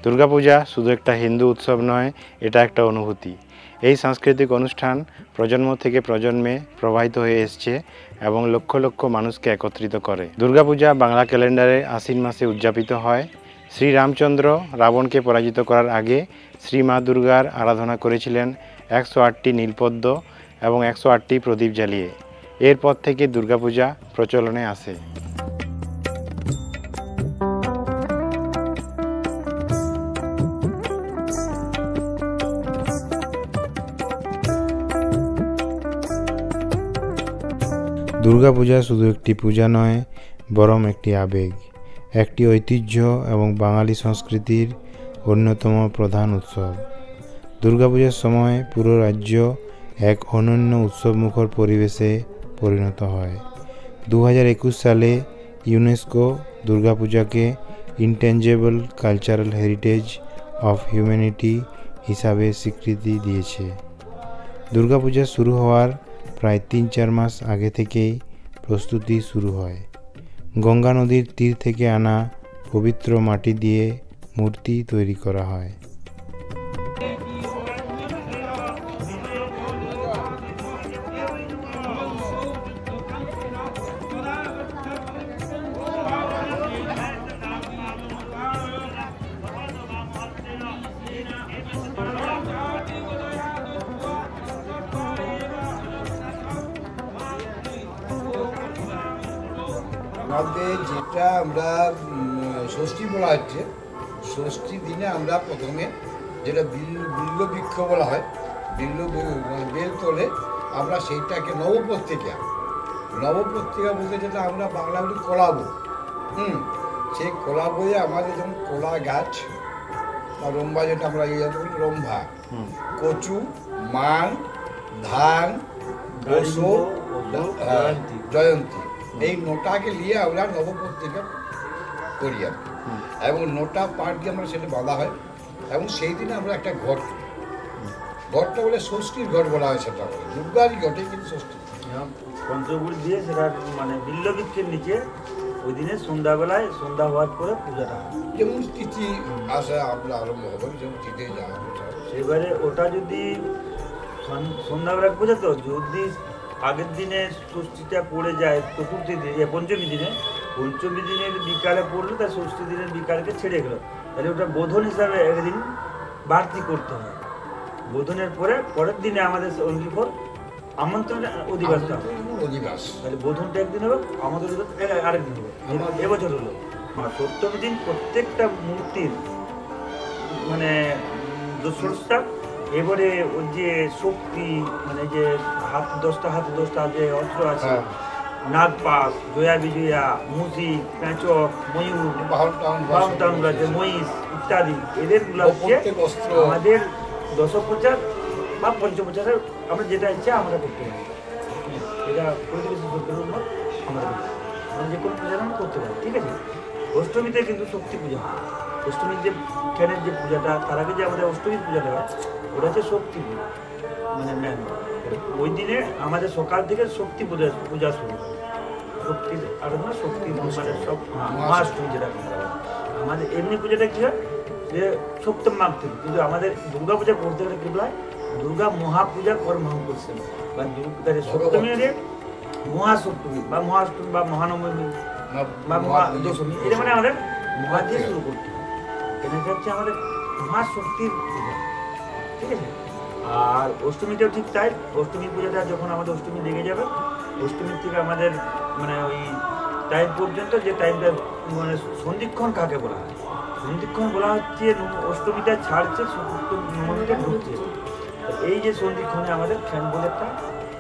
দুর্গাপূজা শুধু একটা হিন্দু উৎসব নয়, এটা একটা অনুভূতি। এই সাংস্কৃতিক অনুষ্ঠান প্রজন্ম থেকে প্রজন্মে প্রবাহিত হয়ে এসছে এবং লক্ষ লক্ষ মানুষকে একত্রিত করে। দুর্গাপূজা বাংলা ক্যালেন্ডারে আশ্বিন মাসে উদযাপিত হয়। শ্রীরামচন্দ্র রাবণকে পরাজিত করার আগে শ্রী মা দুর্গার আরাধনা করেছিলেন 108টি নীলপদ্ম এবং 108টি প্রদীপ জ্বালিয়ে। এরপর থেকে দুর্গাপূজা প্রচলনে আসে। দুর্গাপূজা শুধু একটি পূজা নয়, বরং একটি আবেগ, একটি ঐতিহ্য এবং বাঙালি সংস্কৃতির অন্যতম প্রধান উৎসব। দুর্গাপূজার সময় পুরো রাজ্য এক অনন্য উৎসবমুখর পরিবেশে পরিণত হয়। 2021 সালে ইউনেস্কো দুর্গাপূজাকে intangible cultural heritage of humanity হিসাবে স্বীকৃতি দিয়েছে। দুর্গাপূজা শুরু হওয়ার প্রায় 3-4 মাস আগে থেকেই প্রস্তুতি শুরু হয়। গঙ্গা নদীর তীর থেকে আনা পবিত্র মাটি দিয়ে মূর্তি তৈরি করা হয়। আমাদের যেটা আমরা ষষ্ঠী বলা হচ্ছে, ষষ্ঠীর দিনে আমরা প্রথমে যেটা বিল্ল বৃক্ষ বলা হয়, বেল তোলে, আমরা সেইটাকে নবপত্রিকা বলতে যেটা আমরা বাংলা বলি কলা বই। সেই কলা বইয়ে আমাদের যেমন কলা গাছ বা রম্ভা, যেটা আমরা বলি রম্ভা, কচু, মান, ধান, বসো, জয়ন্তী, এই নোটাকে নিয়ে আমরা নবপত্রিকা করি আর কি। এবং নোটা পাট দিয়ে আমরা সেটা বাঁধা হয় এবং সেই দিনে আমরা একটা ঘরটা বলে ষষ্ঠীর ঘর বলা হয়, সেটা বলে দুর্গারই ঘটে, কিন্তু ষষ্ঠী পঞ্চগুল দিয়ে সেটা মানে বিল্লবৃক্ষের নিচে ওই দিনে সন্ধ্যা হওয়ার পরে পূজাটা হয়। যেমন তিথি আসা আমরা আরম্ভ হবে, যেমন তিথি যাওয়া সেবারে ওটা যদি সন্ধ্যাবেলা পূজা, তো যদি আগের দিনে ষষ্ঠীটা পড়ে যায় চতুর্থী দিনে, পঞ্চমী দিনের বিকালে পড়লো, তাই ষষ্ঠী দিনের বিকালকে ছেড়ে গেলো, তাহলে ওটা বোধন হিসাবে একদিন বাড়তি করতে হয়। বোধনের পরের দিনে আমাদের অঙ্গীকর আমন্ত্রণ অধিবাস, তাহলে বোধনটা একদিন হবে, আমন্ত্রণ আরেকদিন হবে। এবছর হলো সপ্তমী দিন প্রত্যেকটা মূর্তির মানে দোষটা, এবারে ওই যে শক্তি মানে যে হাত 10টা যে অস্ত্র আছে, নাগপাশ, জয়া বিজয়া, মুসি, পেঁচক, ময়ূর, মহিষ ইত্যাদি, এদেরগুলো হচ্ছে আমাদের দশপ্রচার বা পঞ্চপ্রচারের আমরা যেটা ইচ্ছা আমরা করতে পারি। এটা প্রতিবেশী সত্যের উপর আমরা যে কোনো পূজা আমরা করতে পারি, ঠিক আছে। অষ্টমীতে কিন্তু শক্তি পূজা হয়। অষ্টমীর যে ফ্যানের যে পূজাটা, তার আগে যে আমাদের অষ্টমীর পূজাটা হয়, ওটা হচ্ছে শক্তি পূজা, মানে ম্যান। ওই দিনে আমাদের সকাল থেকে শক্তি পূজা শুরু হয়। শক্তির আরাধনা, শক্তি মানে সব মহাষ্টমী যেটা আমাদের। এমনি পূজাটা কী হয় যে সপ্তম মাঘ থেকে, কিন্তু আমাদের দুর্গা পূজা করতে গেলে কী বলা হয়, দুর্গা মহাপূজা কর্মহং করছেন বা সপ্তমী মহাসপ্তমী বা মহাষ্টমী বা মহানবমী বা মহাদশমী, এটা মানে আমাদের মহা দিয়ে শুরু করতে হয়। এটা হচ্ছে আমাদের মহাশক্তির পূজা, ঠিক আছে। আর অষ্টমীটাও ঠিক তাই। অষ্টমী পূজাটা যখন আমাদের অষ্টমী লেগে যাবে, অষ্টমীর থেকে আমাদের মানে ওই টাইম পর্যন্ত, যে টাইমটা মানে সন্ধিক্ষণ কাকে বলা হয়, সন্ধিক্ষণ বলা হচ্ছে অষ্টমীটা ছাড়ছে, নবমীটা ঢুকছে। এই যে সন্ধিক্ষণে আমাদের ফ্যান বলে একটা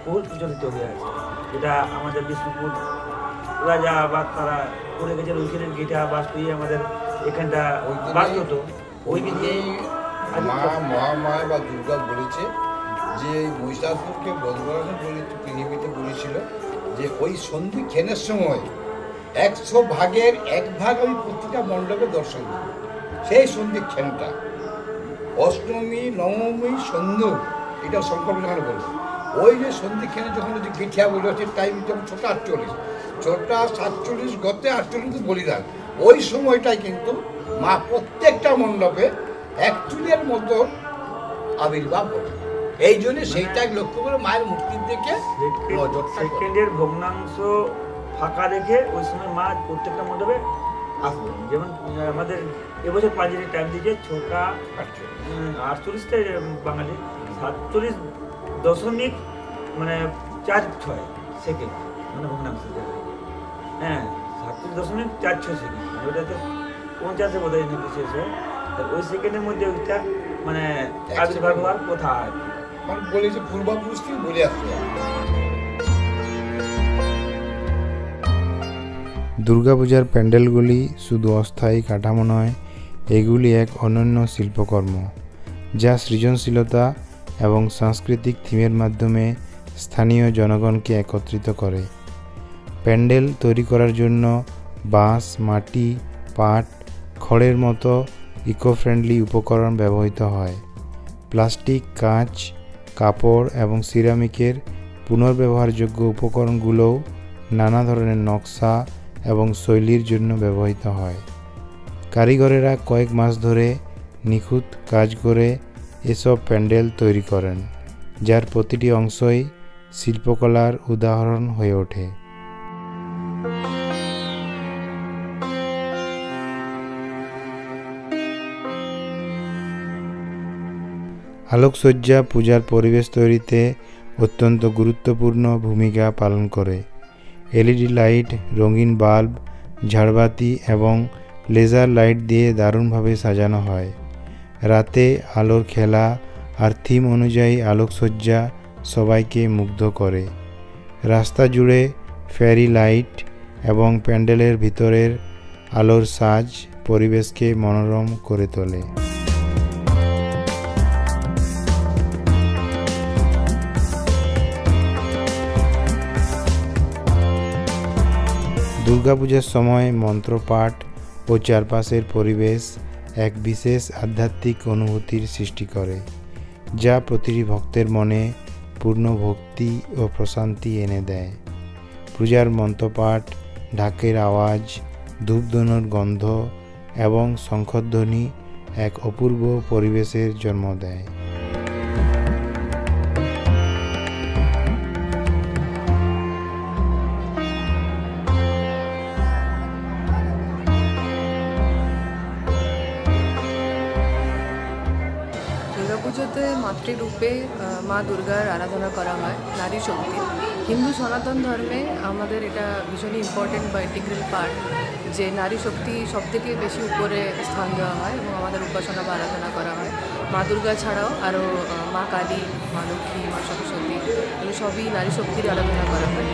বহুল প্রচলিত হয়ে আছে, যেটা আমাদের বিষ্ণুপুর রাজা বা তারা করে গেছে, ওইখানে গেটা বাস্তু আমাদের এখানটা বাস্তু হতো। ওই মহামায়া বা দুর্গা বলেছে যে মহিষাসুরকে বধ করানোর বলে পৃথিবীতে বলেছিল যে ওই সন্ধিক্ষণের সময় 100 ভাগের 1 ভাগ আমি প্রতিটা মণ্ডপে দর্শন দিই। সেই সন্ধিক্ষণটা অষ্টমী, নবমী, সন্ধু, এটা সংকল্প যখন বলবে ওই যে সন্ধিক্ষণে যখন ওই যে গেঠিয়া বলে হচ্ছে টাইম যখন 6:48 গতে 48 বলিদান, ওই সময়টাই কিন্তু মা প্রত্যেকটা মণ্ডপে এক চুলের মতো আবির্ভাব হবে। এই জন্য সেইটাই লক্ষ্য করে মায়ের মূর্তির দিকে সেকেন্ডের ভগ্নাংশ ফাঁকা রেখে ওই সময় মা প্রত্যেকটা মণ্ডপে আসবেন। যেমন আমাদের এবছর পাঁচের টাইম দিকে 6:48 বাঙালি 47.46 সেকেন্ড মানে ভগ্নাংশ, হ্যাঁ 47.46 সেকেন্ড, ওইটাতে 50 বোধ হয় নাকি শেষ হয়। ওই সেকেন্ডের মধ্যে ওইটা মানে আবির্ভাব হওয়ার কথা আর কি বলেছে, পূর্বাপুরুষ থেকে বলে আসছে। দুর্গাপূজার প্যান্ডেলগুলি শুধু অস্থায়ী কাঠামো নয়, এগুলি এক অনন্য শিল্পকর্ম যা সৃজনশীলতা এবং সাংস্কৃতিক থিমের মাধ্যমে স্থানীয় জনগণকে একত্রিত করে। প্যান্ডেল তৈরি করার জন্য বাঁশ, মাটি, পাট, খড়ের মতো ইকো ফ্রেন্ডলি উপকরণ ব্যবহৃত হয়। প্লাস্টিক, কাঁচ, কাপড় এবং সিরামিকের পুনর্ব্যবহারযোগ্য উপকরণগুলোও নানা ধরনের নকশা এবং শৈলীর জন্য ব্যবহৃত হয়। কারিগরেরা কয়েক মাস ধরে নিখুঁত কাজ করে এসব প্যান্ডেল তৈরি করেন, যার প্রতিটি অংশই শিল্পকলার উদাহরণ হয়ে ওঠে। আলোকসজ্জা পূজার পরিবেশ তৈরিতে অত্যন্ত গুরুত্বপূর্ণ ভূমিকা পালন করে। এলইডি লাইট, রঙিন বাল্ব, ঝাড়বাতি এবং লেজার লাইট দিয়ে দারুণভাবে সাজানো হয়। রাতে আলোর খেলা আর থিম অনুযায়ী আলোকসজ্জা সবাইকে মুগ্ধ করে। রাস্তা জুড়ে ফেরি লাইট এবং প্যান্ডেলের ভিতরের আলোর সাজ পরিবেশকে মনোরম করে তোলে। দুর্গাপূজার সময় মন্ত্রপাঠ ও চারপাশের পরিবেশ এক বিশেষ আধ্যাত্মিক অনুভূতির সৃষ্টি করে, যা প্রতিটি ভক্তের মনে পূর্ণ ভক্তি ও প্রশান্তি এনে দেয়। পূজার মন্ত্রপাঠ, ঢাকের আওয়াজ, ধূপধুনোর গন্ধ এবং শঙ্খধ্বনি এক অপূর্ব পরিবেশের জন্ম দেয়। দুর্গাপুজোতে মাতৃরূপে মা দুর্গার আরাধনা করা হয়, নারী শক্তি। হিন্দু সনাতন ধর্মে আমাদের এটা ভীষণই ইম্পর্টেন্ট বা ইন্টিগ্রাল পার্ট, যে নারী শক্তি সবথেকে বেশি উপরে স্থান দেওয়া হয় এবং আমাদের উপাসনা বা আরাধনা করা হয়। মা দুর্গা ছাড়াও আরও মা কালী, মা লক্ষ্মী, মা সরস্বতী, এগুলো সবই নারী শক্তির আরাধনা করা হয়।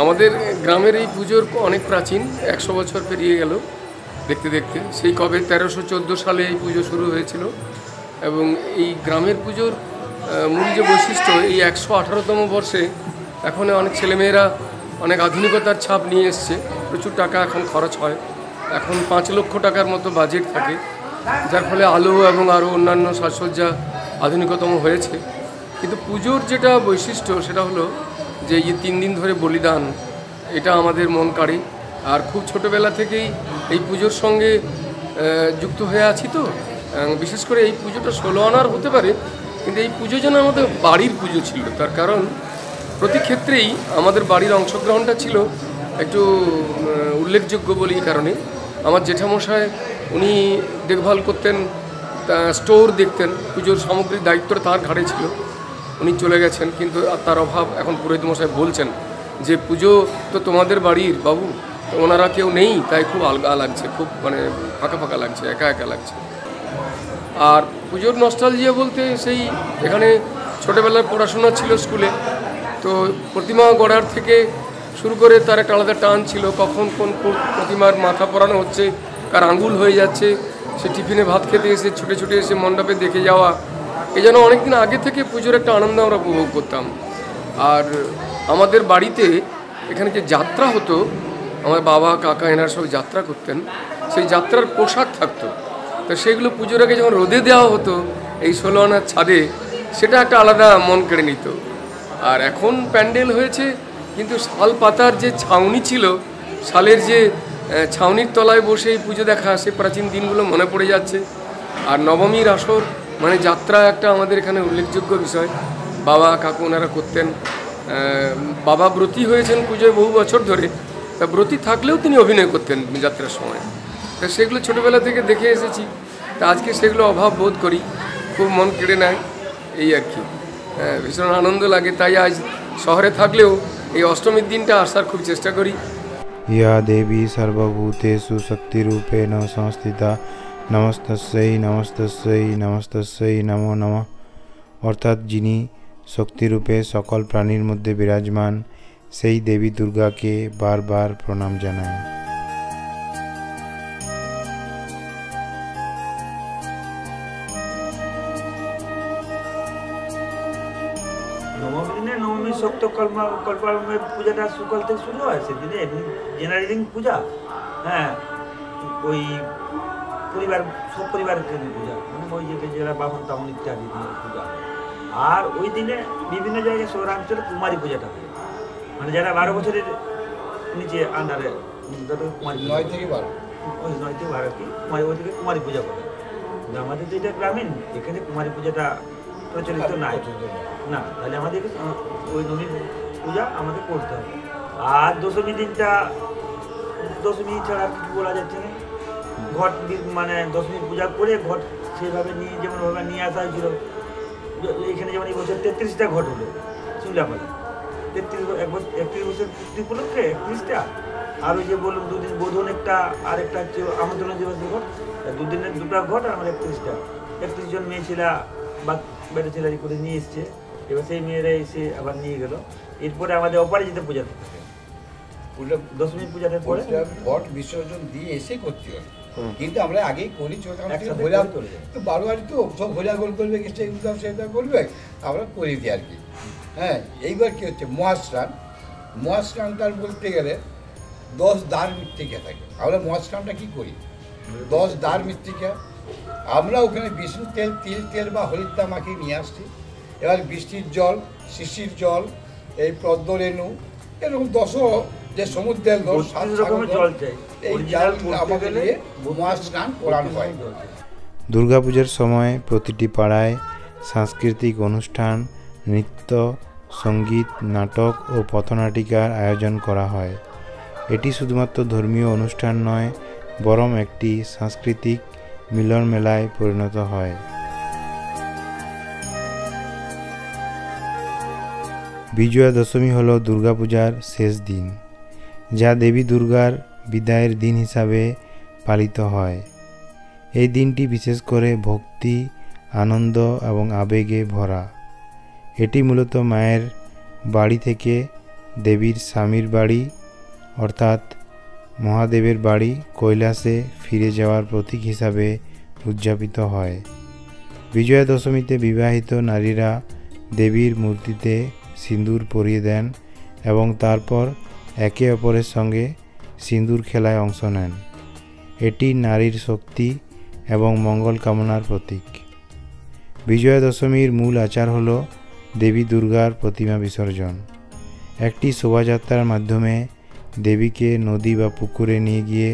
আমাদের গ্রামের এই পুজোর অনেক প্রাচীন, 100 বছর পেরিয়ে গেল দেখতে দেখতে। সেই কবে 1314 সালে এই পুজো শুরু হয়েছিল এবং এই গ্রামের পুজোর মূল যে বৈশিষ্ট্য, এই 118তম বর্ষে এখন অনেক ছেলেমেয়েরা অনেক আধুনিকতার ছাপ নিয়ে এসছে। প্রচুর টাকা এখন খরচ হয়, এখন 5 লক্ষ টাকার মতো বাজেট থাকে, যার ফলে আলো এবং আরও অন্যান্য সাজসজ্জা আধুনিকতম হয়েছে। কিন্তু পুজোর যেটা বৈশিষ্ট্য সেটা হলো যে এই 3 দিন ধরে বলিদান, এটা আমাদের মন কাড়ে। আর খুব ছোটোবেলা থেকেই এই পুজোর সঙ্গে যুক্ত হয়ে আছি, তো বিশেষ করে এই পুজোটা 16 আনার হতে পারে, কিন্তু এই পুজো যেন আমাদের বাড়ির পুজো ছিল। তার কারণ প্রতি ক্ষেত্রেই আমাদের বাড়ির অংশগ্রহণটা ছিল একটু উল্লেখযোগ্য বলে এই কারণে। আমার জেঠামশাই উনি দেখভাল করতেন, স্টোর দেখতেন, পুজোর সামগ্রীর দায়িত্বটা তার ঘাড়ে ছিল। উনি চলে গেছেন, কিন্তু তার অভাব এখন পুরোহিত মশাই বলছেন যে পুজো তো তোমাদের বাড়ির বাবু, ওনারা কেউ নেই, তাই খুব আলগা লাগছে, খুব মানে ফাঁকা ফাঁকা লাগছে, একা একা লাগছে। আর পুজোর নস্টালজিয়া বলতে সেই এখানে ছোটোবেলার পড়াশোনা ছিল স্কুলে, তো প্রতিমা গড়ার থেকে শুরু করে তার একটা আলাদা টান ছিল, কখন কোন প্রতিমার মাথা পরানো হচ্ছে, কার আঙ্গুল হয়ে যাচ্ছে, সে টিফিনে ভাত খেতে এসে ছুটে ছুটে এসে মণ্ডপে দেখে যাওয়া, এই যেন অনেকদিন আগে থেকে পুজোর একটা আনন্দ আমরা উপভোগ করতাম। আর আমাদের বাড়িতে এখানে যে যাত্রা হতো, আমার বাবা কাকা এনারা সব যাত্রা করতেন, সেই যাত্রার পোশাক থাকতো, তো সেগুলো পুজোর আগে যখন রোদে দেওয়া হতো এই 16 আনার ছাদে, সেটা একটা আলাদা মন কেড়ে নিত। আর এখন প্যান্ডেল হয়েছে, কিন্তু শাল পাতার যে ছাউনি ছিল, শালের যে ছাউনির তলায় বসে এই পুজো দেখা, সে প্রাচীন দিনগুলো মনে পড়ে যাচ্ছে। আর নবমীর আসর মানে যাত্রা একটা আমাদের এখানে উল্লেখযোগ্য বিষয়। বাবা কাকু ওনারা করতেন। বাবা ব্রতী হয়েছেন পুজোয় বহু বছর ধরে, তা ব্রতী থাকলেও তিনি অভিনয় করতেন যাত্রার সময়। তা সেগুলো ছোটোবেলা থেকে দেখে এসেছি, তা আজকে সেগুলো অভাব বোধ করি, খুব মন কেড়ে নেয়, এই আর কি। ভীষণ আনন্দ লাগে, তাই আজ শহরে থাকলেও এই অষ্টমীর দিনটা আসার খুব চেষ্টা করি। ইয়া দেবী সর্বভূতেষু শক্তিরূপেণ সংস্থিতা নমস্তস্যৈ নমস্তস্যৈ নমস্তস্যৈ নমো নমঃ। অর্থাৎ যিনি শক্তিরূপে সকল প্রাণীর মধ্যে বিরাজমান, সেই দেবী দুর্গাকে বারবার প্রণাম জানাই। নবমী দিনে নবমী সপ্ত কল্পারম্ভের পূজাটা সকাল থেকে শুরু হয়। সেদিনে এমনি জেনারেলিং পূজা, হ্যাঁ, ওই পরিবার সব পরিবারের জন্য পূজা, মানে ওই যে যারা বামন টামন ইত্যাদি পূজা। আর ওই দিনে বিভিন্ন জায়গায় শহরাঞ্চলে কুমারী পূজাটা হয়, মানে যারা 12 বছরের নিচে আন্ডারে, কুমারী 9 থেকে 12, ওই 9 থেকে 12 কি ওই থেকে কুমারী পূজা করে। আমাদের যেটা গ্রামীণ, এখানে কুমারী পূজাটা প্রচলিত নাই না, তাহলে আমাদের ওই নবমী পূজা আমাদের করতে হবে। আর দশমী দিনটা, দশমী ছাড়া কিছু বলা যাচ্ছে না। ঘট মানে দশমী পূজা করে ঘট সেইভাবে নিয়ে, যেমনভাবে নিয়ে আসা হয়েছিল, এখানে যেমন এই বছর 33টা ঘট হলো শিমলাপালে, 31 বছর পূর্তি উপলক্ষে 31টা। আর ওই যে বললাম 2 দিন বোধন একটা, আর একটা হচ্ছে আমন্ত্রণ দিবস ঘট, 2 দিনের 2টা ঘট, আর আমার 31টা। 31 জন মেয়ে ছেলা বা বেটা ছেলারি করে নিয়ে এসছে, এবার সেই মেয়েরা এসে আবার নিয়ে গেল। এরপরে আমাদের অপরাজিত পূজা থাকে, দশমী পূজাতে পরে ঘট বিসর্জন দিয়ে এসে করতে হবে। কিন্তু আমরা আগেই করি, তো বারোয়ারি তো সব ঘোরা গোল করবে, সেটা করবে, আমরা করে দিই আর কি। হ্যাঁ, এইবার কি হচ্ছে মহাস্নান। মহাস্নানটার বলতে গেলে 10 দ্বার মৃত্তিকা থাকে। আমরা মহাস্নানটা কি করি, 10 দ্বার মৃত্তিকা আমরা ওখানে বিষ্ণু তেল, তিল তেল বা হরিদ্রা মাখিয়ে নিয়ে আসছি। এবার বৃষ্টির জল, শিশির জল, এই পদ্মরেণু, এরকম 10 যে সমুদ্রের জল, 7 রকমের জল চাই, এই জল আমাদের দিয়ে মহাস্নান করানো হয়। দুর্গাপূজার সময় প্রতিটি পাড়ায় সাংস্কৃতিক অনুষ্ঠান, নৃত্য, সঙ্গীত, নাটক ও পথনাটিকার আয়োজন করা হয়। এটি শুধুমাত্র ধর্মীয় অনুষ্ঠান নয়, বরং একটি সাংস্কৃতিক মিলন মেলায় পরিণত হয়। বিজয়া দশমী হল দুর্গাপূজার শেষ দিন, যা দেবী দুর্গার বিদায়ের দিন হিসাবে পালিত হয়। এই দিনটি বিশেষ করে ভক্তি, আনন্দ এবং আবেগে ভরা। এটি মূলত মায়ের বাড়ি থেকে দেবীর স্বামীর বাড়ি অর্থাৎ মহাদেবের বাড়ি কৈলাসে ফিরে যাওয়ার প্রতীক হিসাবে উদযাপিত হয়। বিজয়া দশমীতে বিবাহিত নারীরা দেবীর মূর্তিতে সিঁদুর পরিয়ে দেন এবং তারপর একে অপরের সঙ্গে সিঁদুর খেলায় অংশ নেন। এটি নারীর শক্তি এবং মঙ্গল কামনার প্রতীক। বিজয়া দশমীর মূল আচার হল দেবী দুর্গার প্রতিমা বিসর্জন। একটি শোভাযাত্রার মাধ্যমে দেবীকে নদী বা পুকুরে নিয়ে গিয়ে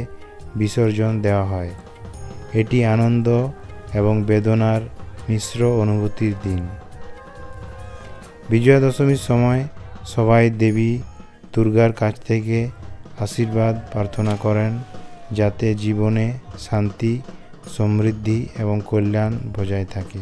বিসর্জন দেওয়া হয়। এটি আনন্দ এবং বেদনার মিশ্র অনুভূতির দিন। বিজয়া দশমীর সময় সবাই দেবী দুর্গার কাছ থেকে আশীর্বাদ প্রার্থনা করেন, যাতে জীবনে শান্তি, সমৃদ্ধি এবং কল্যাণ বজায় থাকে।